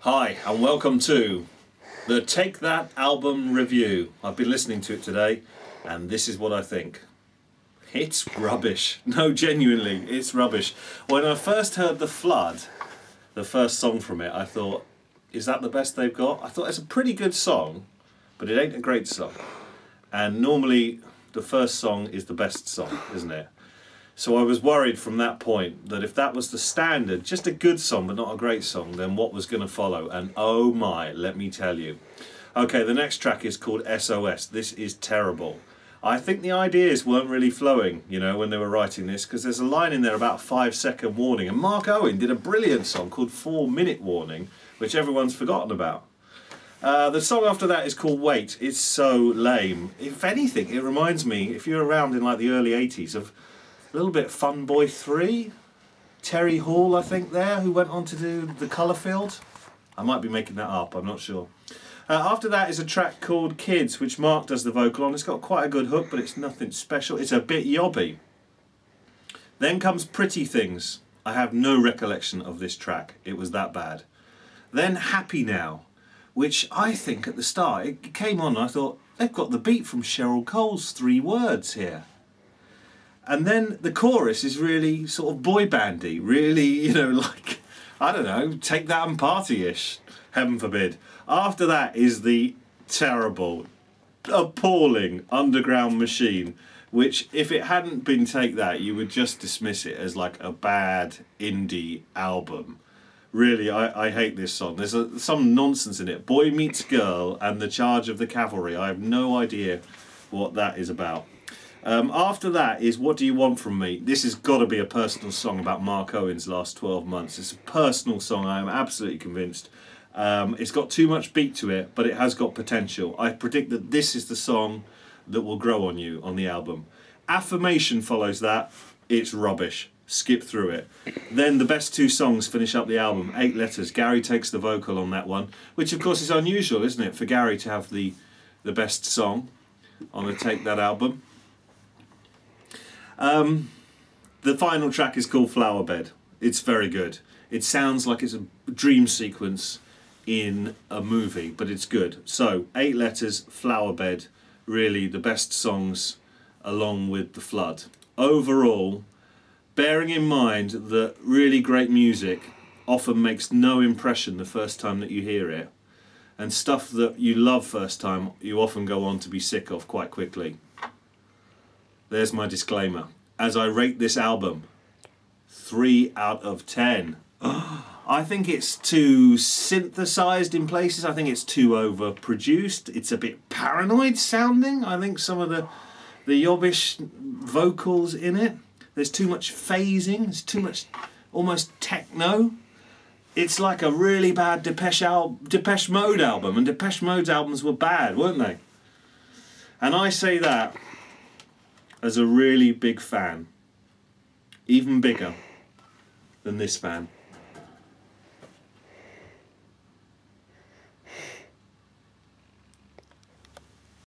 Hi, and welcome to the Take That album review. I've been listening to it today, and this is what I think. It's rubbish. No, genuinely, it's rubbish. When I first heard The Flood, the first song from it, I thought, is that the best they've got? I thought it's a pretty good song, but it ain't a great song. And normally, the first song is the best song, isn't it? So I was worried from that point that if that was the standard, just a good song but not a great song, then what was going to follow? And oh my, let me tell you. Okay, the next track is called SOS. This is terrible. I think the ideas weren't really flowing, you know, when they were writing this, because there's a line in there about 5-second warning, and Mark Owen did a brilliant song called 4-minute warning, which everyone's forgotten about. The song after that is called Wait. It's so lame. If anything, it reminds me, if you're around in like the early 80s, of a little bit Fun Boy 3, Terry Hall, I think, there, who went on to do The Colourfield. I might be making that up, I'm not sure. After that is a track called Kids, which Mark does the vocal on. It's got quite a good hook, but it's nothing special. It's a bit yobby. Then comes Pretty Things. I have no recollection of this track. It was that bad. Then Happy Now, which I think at the start, it came on and I thought, they've got the beat from Cheryl Cole's 3 Words here. And then the chorus is really sort of boy bandy, really, you know, like, I don't know, Take That and Party-ish, heaven forbid. After that is the terrible, appalling Underground Machine, which if it hadn't been Take That, you would just dismiss it as like a bad indie album. Really, I hate this song. There's some nonsense in it. Boy Meets Girl and The Charge of the Cavalry. I have no idea what that is about. After that is What Do You Want From Me? This has got to be a personal song about Mark Owen's last 12 months. It's a personal song, I am absolutely convinced. It's got too much beat to it, but it has got potential. I predict that this is the song that will grow on you on the album. Affirmation follows that. It's rubbish. Skip through it. Then the best 2 songs finish up the album. 8 Letters. Gary takes the vocal on that one, which of course is unusual, isn't it, for Gary to have the best song on the Take That album. The final track is called Flower Bed. It's very good. It sounds like it's a dream sequence in a movie, but it's good. So, 8 Letters, Flower Bed, really the best songs along with The Flood. Overall, bearing in mind that really great music often makes no impression the first time that you hear it, and stuff that you love first time you often go on to be sick of quite quickly. There's my disclaimer. As I rate this album, 3 out of 10. I think it's too synthesized in places. I think it's too overproduced. It's a bit paranoid sounding. I think some of the yobbish vocals in it. There's too much phasing. There's too much almost techno. It's like a really bad Depeche Mode album, and Depeche Mode's albums were bad, weren't they? And I say that as a really big fan, even bigger than this fan.